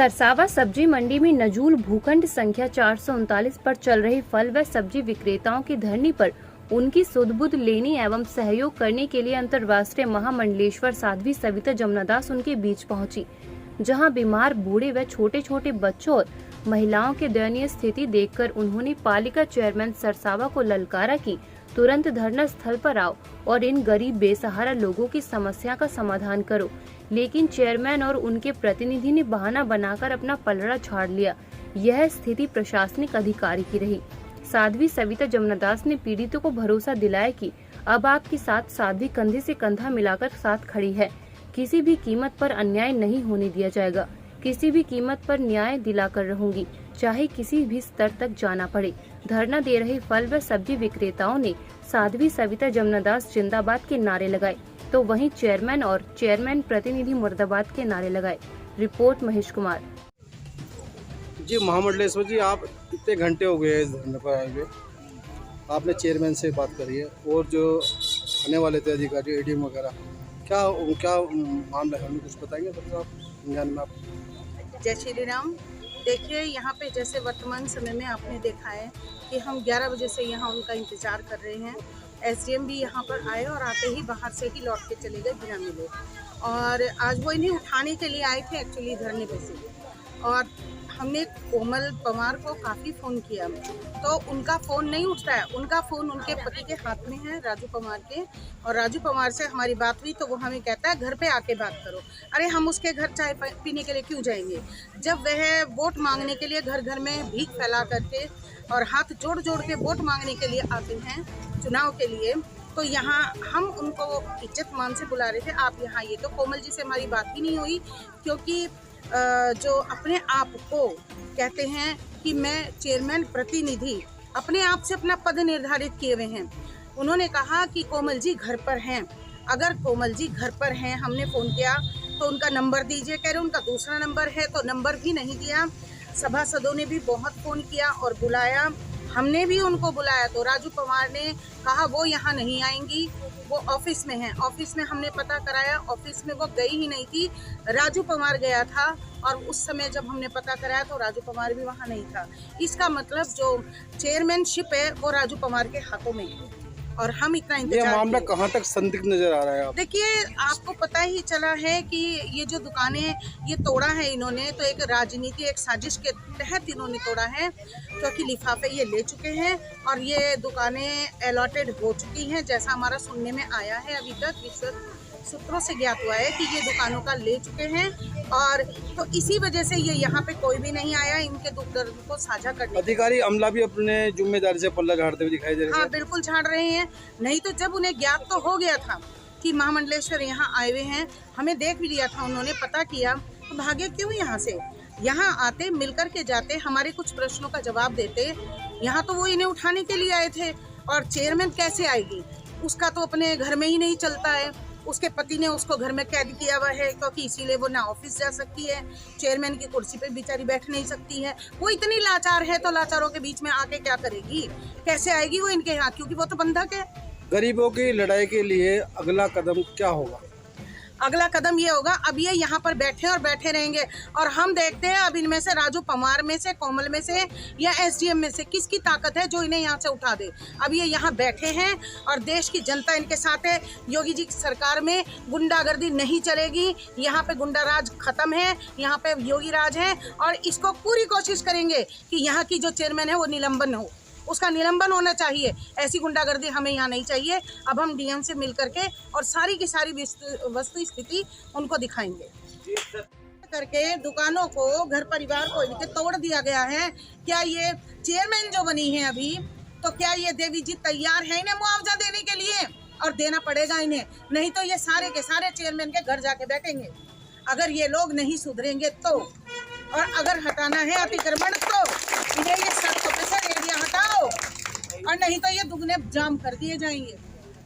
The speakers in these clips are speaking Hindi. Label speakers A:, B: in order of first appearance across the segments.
A: सरसावा सब्जी मंडी में नजूल भूखंड संख्या 439 पर चल रही फल व सब्जी विक्रेताओं की धरने पर उनकी सुध-बुध लेने एवं सहयोग करने के लिए अंतर्राष्ट्रीय महामंडलेश्वर साध्वी सविता जमुनादास उनके बीच पहुंची, जहां बीमार बूढ़े व छोटे छोटे बच्चों और महिलाओं की दयनीय स्थिति देखकर उन्होंने पालिका चेयरमैन सरसावा को ललकारा कि तुरंत धरना स्थल पर आओ और इन गरीब बेसहारा लोगों की समस्या का समाधान करो। लेकिन चेयरमैन और उनके प्रतिनिधि ने बहाना बनाकर अपना पलड़ा झाड़ लिया। यह स्थिति प्रशासनिक अधिकारी की रही। साध्वी सविता जमुनादास ने पीड़ितों को भरोसा दिलाया कि अब आपके साथ साध्वी कंधे से कंधा मिलाकर साथ खड़ी है। किसी भी कीमत पर अन्याय नहीं होने दिया जाएगा। किसी भी कीमत पर न्याय दिलाकर रहूंगी, चाहे किसी भी स्तर तक जाना पड़े। धरना दे रहे फल व सब्जी विक्रेताओं ने साध्वी सविता जमुनादास जिंदाबाद के नारे लगाए, तो वहीं चेयरमैन और चेयरमैन प्रतिनिधि मुर्दाबाद के नारे लगाए। रिपोर्ट महेश कुमार।
B: जी महामंडलेश्वर जी, आप इतने घंटे हो गए इस धरने पर आए हुए, आपने चेयरमैन से बात करी है और जो आने वाले थे अधिकारी एडीएम वगैरह, क्या मामला है, हमें कुछ बताएंगे सर आप ज्ञान में? आप
C: जय श्री राम। देखिए, यहाँ पे जैसे वर्तमान समय में आपने देखा है कि हम 11 बजे से यहाँ उनका इंतज़ार कर रहे हैं। एसडीएम भी यहाँ पर आए और आते ही बाहर से ही लौट के चले गए बिना मिले। और आज वो इन्हें उठाने के लिए आए थे एक्चुअली धरने पे से, और हमने कोमल पवार को काफ़ी फ़ोन किया तो उनका फ़ोन नहीं उठता है। उनका फ़ोन उनके पति के हाथ में है, राजू पवार के, और राजू पवार से हमारी बात हुई तो वो हमें कहता है घर पे आके बात करो। अरे हम उसके घर चाय पीने के लिए क्यों जाएंगे, जब वह वोट मांगने के लिए घर घर में भीख फैला करके और हाथ जोड़ जोड़ के वोट मांगने के लिए आते हैं चुनाव के लिए। तो यहाँ हम उनको इज्जत मान से बुला रहे थे, आप यहाँ ये तो कोमल जी से हमारी बात ही नहीं हुई, क्योंकि जो अपने आप को कहते हैं कि मैं चेयरमैन प्रतिनिधि अपने आप से अपना पद निर्धारित किए हुए हैं। उन्होंने कहा कि कोमल जी घर पर हैं। अगर कोमल जी घर पर हैं, हमने फ़ोन किया तो उनका नंबर दीजिए, कह रहे उनका दूसरा नंबर है, तो नंबर भी नहीं दिया। सभासदों ने भी बहुत फ़ोन किया और बुलाया, हमने भी उनको बुलाया तो राजू पवार ने कहा वो यहाँ नहीं आएंगी, वो ऑफिस में हैं। ऑफिस में हमने पता कराया, ऑफिस में वो गई ही नहीं थी, राजू पवार गया था। और उस समय जब हमने पता कराया तो राजू पवार भी वहाँ नहीं था। इसका मतलब जो चेयरमैनशिप है वो राजू पवार के हाथों में है और हम इतना इंतजार।
B: ये मामला कहाँ तक संदिग्ध नजर आ रहा है?
C: देखिए, आपको पता ही चला है कि ये जो दुकानें ये तोड़ा है इन्होंने, तो एक राजनीति, एक साजिश के तहत इन्होंने तोड़ा है, क्योंकि लिफाफे ये ले चुके हैं और ये दुकानें अलॉटेड हो चुकी हैं, जैसा हमारा सुनने में आया है। अभी तक विश्वस्त सूत्रों से ज्ञात हुआ है कि ये दुकानों का ले चुके हैं, और तो इसी वजह से ये यहाँ पे कोई भी नहीं आया इनके दुख दर्द को साझा करने।
B: अधिकारी अमला भी अपने जिम्मेदारी से पल्ला झाड़ते हुए दिखाई दे रहे हैं।
C: हाँ, बिल्कुल झाड़ रहे हैं। नहीं तो जब उन्हें ज्ञात तो हो गया था कि महामंडलेश्वर यहाँ आए हुए हैं, हमें देख भी लिया था, उन्होंने पता किया, तो भागे क्यों यहाँ से? यहाँ आते, मिलकर के जाते, हमारे कुछ प्रश्नों का जवाब देते। यहाँ तो वो इन्हें उठाने के लिए आए थे, और चेयरमैन कैसे आएगी? उसका तो अपने घर में ही नहीं चलता है। उसके पति ने उसको घर में कैद किया हुआ है, क्योंकि इसीलिए वो ना ऑफिस जा सकती है, चेयरमैन की कुर्सी पे बेचारी बैठ नहीं सकती है। वो इतनी लाचार है तो लाचारों के बीच में आके क्या करेगी, कैसे आएगी वो इनके यहाँ, क्योंकि वो तो बंधक है।
B: गरीबों की लड़ाई के लिए अगला कदम क्या होगा?
C: अगला कदम ये होगा, अब ये यहाँ पर बैठे और बैठे रहेंगे, और हम देखते हैं अब इनमें से राजू पवार में से, कोमल में से या एसडीएम में से किसकी ताकत है जो इन्हें यहाँ से उठा दे। अब ये यहाँ बैठे हैं और देश की जनता इनके साथ है। योगी जी की सरकार में गुंडागर्दी नहीं चलेगी, यहाँ पे गुंडा राज खत्म है, यहाँ पे योगी राज है, और इसको पूरी कोशिश करेंगे कि यहाँ की जो चेयरमैन है वो निलंबन हो, उसका निलंबन होना चाहिए। ऐसी गुंडागर्दी हमें यहाँ नहीं चाहिए। अब हम डीएम से मिल करके और सारी की सारी वस्तु स्थिति उनको दिखाएंगे। करके दुकानों को, घर परिवार को इनके तोड़ दिया गया है। क्या ये चेयरमैन जो बनी है अभी, तो क्या ये देवी जी तैयार है इन्हें मुआवजा देने के लिए? और देना पड़ेगा इन्हें, नहीं तो ये सारे के सारे चेयरमैन के घर जाके बैठेंगे। अगर ये लोग नहीं सुधरेंगे तो, और अगर हटाना है अतिक्रमण तो इन्हें ये सड़कों पे से रेडियां हटाओ, और नहीं तो ये दुगने जाम कर दिए जाएंगे।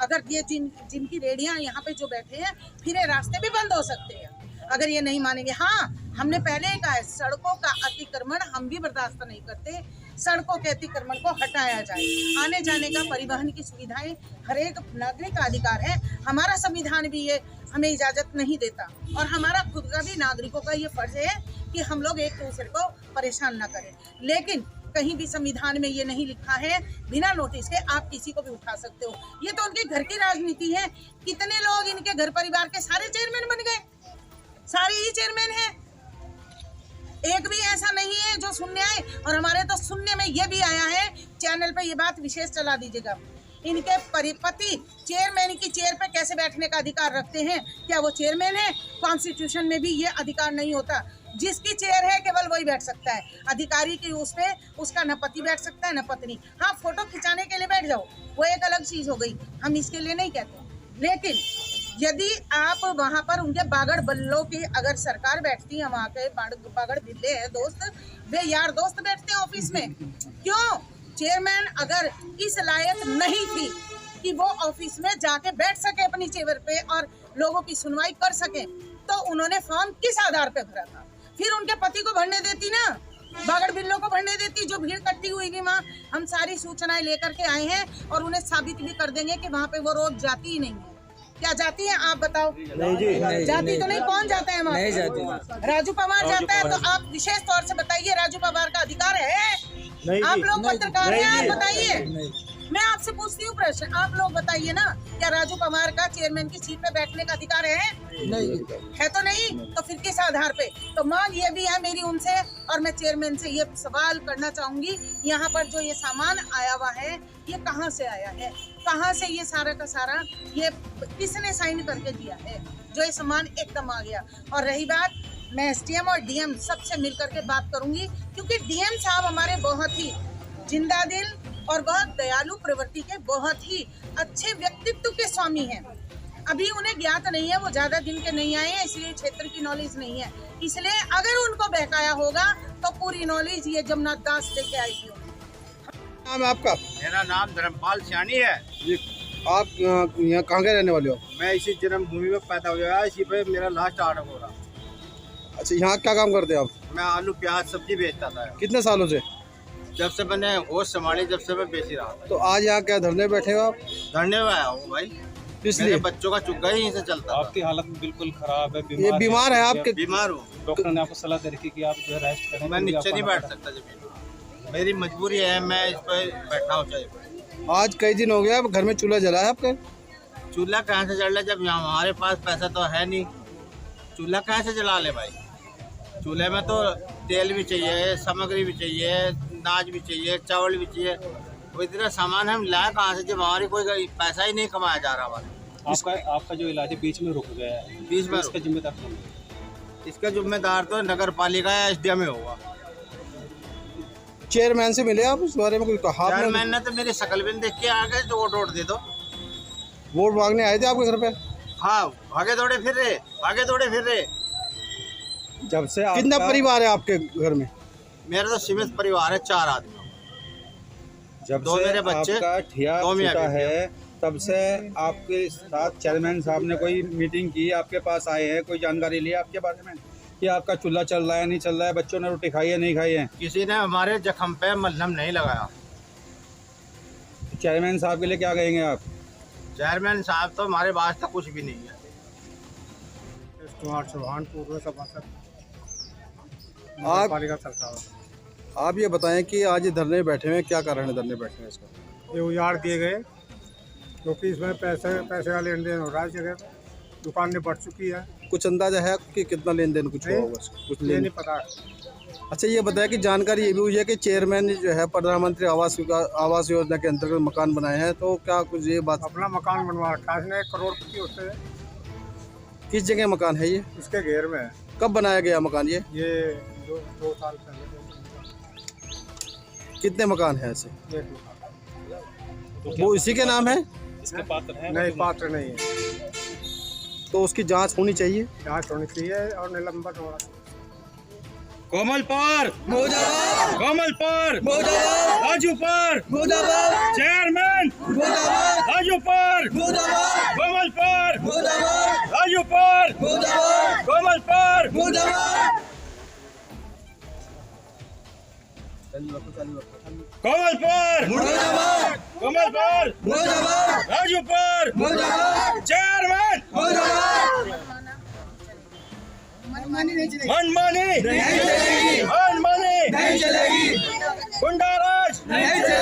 C: अगर ये जिनकी रेडियां यहाँ पे जो बैठे हैं, फिर ये रास्ते भी बंद हो सकते हैं अगर ये नहीं मानेंगे। हाँ, हमने पहले ही कहा है, सड़कों का अतिक्रमण हम भी बर्दाश्त नहीं करते। सड़कों के अतिक्रमण को हटाया जाए। आने जाने का, परिवहन की सुविधाएं हर एक नागरिक का अधिकार है। हमारा संविधान भी ये हमें इजाज़त नहीं देता, और हमारा खुद का भी नागरिकों का ये फर्ज है कि हम लोग एक दूसरे को परेशान ना करें। लेकिन कहीं भी संविधान में ये नहीं लिखा है बिना नोटिस के आप किसी को भी उठा सकते हो। ये तो उनके घर की राजनीति है। कितने लोग इनके घर परिवार के सारे चेयरमैन बन गए, सारे ही चेयरमैन हैं, एक भी ऐसा नहीं है जो सुनने आए। और हमारे तो सुनने में ये भी आया है, चैनल पे ये बात विशेष चला दीजिएगा, इनके परिपति चेयरमैन की चेयर पे कैसे बैठने का अधिकार रखते हैं। क्या वो चेयरमैन है? कॉन्स्टिट्यूशन में भी ये अधिकार नहीं होता। जिसकी चेयर है केवल वही बैठ सकता है। अधिकारी की उस पे उसका न पति बैठ सकता है न पत्नी। हाँ, फोटो खिंचाने के लिए बैठ जाओ, वो एक अलग चीज हो गई, हम इसके लिए नहीं कहते। लेकिन यदि आप वहाँ पर उनके बागड़ बल्लों की अगर सरकार बैठती है, वहाँ के बागड़ बिल्ले हैं दोस्त, वे यार दोस्त बैठते हैं ऑफिस में, क्यों? चेयरमैन अगर इस लायक नहीं थी कि वो ऑफिस में जाके बैठ सके अपनी चेयर पे और लोगों की सुनवाई कर सके, तो उन्होंने फॉर्म किस आधार पे भरा था? फिर उनके पति को भरने देती ना, बागड़ बिल्लों को भरने देती। जो भीड़ इकट्ठी हुई थी वहाँ, हम सारी सूचनाएं लेकर के आए हैं और उन्हें साबित भी कर देंगे कि वहाँ पे वो रोज जाती ही नहीं है। क्या जाती है आप बताओ?
D: नहीं जी, नहीं,
C: जाती
D: नहीं,
C: तो नहीं। कौन जाता है?
D: नहीं जाती।
C: राजू पवार जाता है। तो आप विशेष तौर से बताइए, राजू पवार का अधिकार है?
D: नहीं
C: आप
D: जी,
C: लोग पत्रकार हैं, आप बताइए।
D: नहीं।
C: मैं आपसे पूछती हूँ प्रश्न, आप लोग बताइए ना, क्या राजू पवार का चेयरमैन की सीट पे बैठने का अधिकार है?
D: नहीं
C: है तो नहीं, तो फिर किस आधार पे? तो मांग ये भी है मेरी उनसे, और मैं चेयरमैन से ये सवाल करना चाहूंगी, यहाँ पर जो ये सामान आया हुआ है ये कहाँ से आया है? कहाँ से ये सारा का सारा ये किसने साइन करके दिया है जो ये सामान एकदम आ गया? और रही बात, मैं एसडीएम और डीएम सबसे मिल करके बात करूंगी, क्योंकि डीएम साहब हमारे बहुत ही जिंदा दिल और बहुत दयालु प्रवृत्ति के, बहुत ही अच्छे व्यक्तित्व के स्वामी हैं। अभी उन्हें ज्ञात नहीं है, वो ज्यादा दिन के नहीं आए हैं, इसलिए क्षेत्र की नॉलेज नहीं है। इसलिए अगर उनको बहकाया होगा तो पूरी नॉलेज ये जमनाथ दास लेके आएगी।
B: नाम है आपका?
E: मेरा नाम धर्मपाल सियानी है।
B: जी, आप यहाँ कहाँ के रहने वाले हो?
E: मैं इसी जन्मभूमि में पैदा हुआ, इसी पे मेरा लास्ट आर्डर हो रहा।
B: अच्छा, यहाँ क्या काम करते हैं आप?
E: मैं आलू प्याज सब्जी बेचता था
B: कितने सालों से?
E: जब से मैंने होश संभाली, जब से मैं बेच ही रहा था।
B: तो आज यहाँ क्या धरने बैठे हो आप?
E: धरने में आया हूँ भाई,
B: इसलिए
E: मेरे बच्चों का चुग्गा ही यहीं से चलता था।
F: आपकी हालत बिल्कुल खराब है,
B: ये बीमार है आपके?
E: बीमार हूँ,
F: डॉक्टर ने आपको सलाह दे रखी कि आप जो है रेस्ट करें।
E: मैं नीचे नहीं बैठ सकता जमीन में, मेरी मजबूरी है, मैं इस पर बैठा हूँ चाहिए।
B: आज कई दिन हो गया, घर में चूल्हा जला है आपके?
E: चूल्हा कहाँ से जला? जब यहाँ हमारे पास पैसा तो है नहीं, चूल्हा कहाँ से जला ले भाई? चूल्हे में तो तेल भी चाहिए, सामग्री भी चाहिए, अनाज भी चाहिए, चावल भी चाहिए। वो इतना सामान हम लाए कहाँ से जब हमारी कोई पैसा ही नहीं कमाया जा रहा हमारा।
F: आपका जो इलाज है बीच में रुक गया है,
E: बीच में
F: इसका जिम्मेदार कौन है?
E: इसका जिम्मेदार तो नगर पालिका या एसडीएम में होगा।
B: चेयरमैन से मिले आप? इस बारे में कोई कहा?
E: चेयरमैन ने तो मेरी शकल भी देख के आ गए तो वोट दे दो।
B: वोट मांगने आए थे आपके घर पे?
E: हाँ, भागे दौड़े फिर रहे, भागे दौड़े फिर रहे।
D: जब से
B: कितना परिवार है आपके घर में?
E: मेरा तो सीमित परिवार है, 4 आदमी।
D: जब
E: दो
D: से
E: मेरे बच्चे,
D: आपका ठिया
E: दो मियां
D: छूटा
E: बीवी।
D: है, तब से आपके साथ चेयरमैन साहब ने कोई मीटिंग की, आपके पास आए हैं, कोई जानकारी ली आपके बारे में कि आपका चूल्हा चल रहा है नहीं चल रहा है, बच्चों ने रोटी खाई है नहीं खाई है?
E: किसी ने हमारे जख्म पे मलहम नहीं लगाया।
D: चेयरमैन साहब के लिए क्या कहेंगे आप?
E: चेयरमैन साहब तो हमारे पास तक कुछ भी नहीं है।
B: आप ये बताएं कि आज ये धरने बैठे हैं, क्या कारण है धरने बैठने का इसका?
G: ये उजाड़ दिए गए क्योंकि इसमें पैसे का लेन देन हो रहा है। जगह दुकानें बढ़ चुकी है,
B: कुछ अंदाजा है कि कितना लेन देन कुछ हुआ
G: नहीं,
B: होगा? कुछ
G: ये
B: लेन?
G: नहीं पता।
B: अच्छा, ये बताया कि जानकारी ये भी हुई है कि चेयरमैन जो है प्रधानमंत्री आवास योजना के अंतर्गत मकान बनाए हैं, तो क्या कुछ ये बात?
G: अपना मकान बनवा रखा है इसने, 1 करोड़पति होते हैं।
B: किस जगह मकान है ये?
G: इसके घेर में है।
B: कब बनाया गया मकान ये?
G: ये 2 साल पहले।
B: कितने मकान है ऐसे?
G: ये 2 साल।
B: वो इसी के नाम है?
F: इसके पात्र है?
G: नहीं, पात्र नहीं है।
B: तो उसकी जांच होनी चाहिए।
G: जाँच होनी चाहिए और निलंबन होना चाहिए।
F: कोमल पर कोमल पर राजू पर चेयरमैन राजू पर कोमल पर राजू पर कोमल पर कोमल पर राजू पर चेयरमैन।
C: मनमानी नहीं चलेगी।
F: मनमानी नहीं चलेगी, मनमानी नहीं चलेगी, गुंडाराज नहीं चलेगी।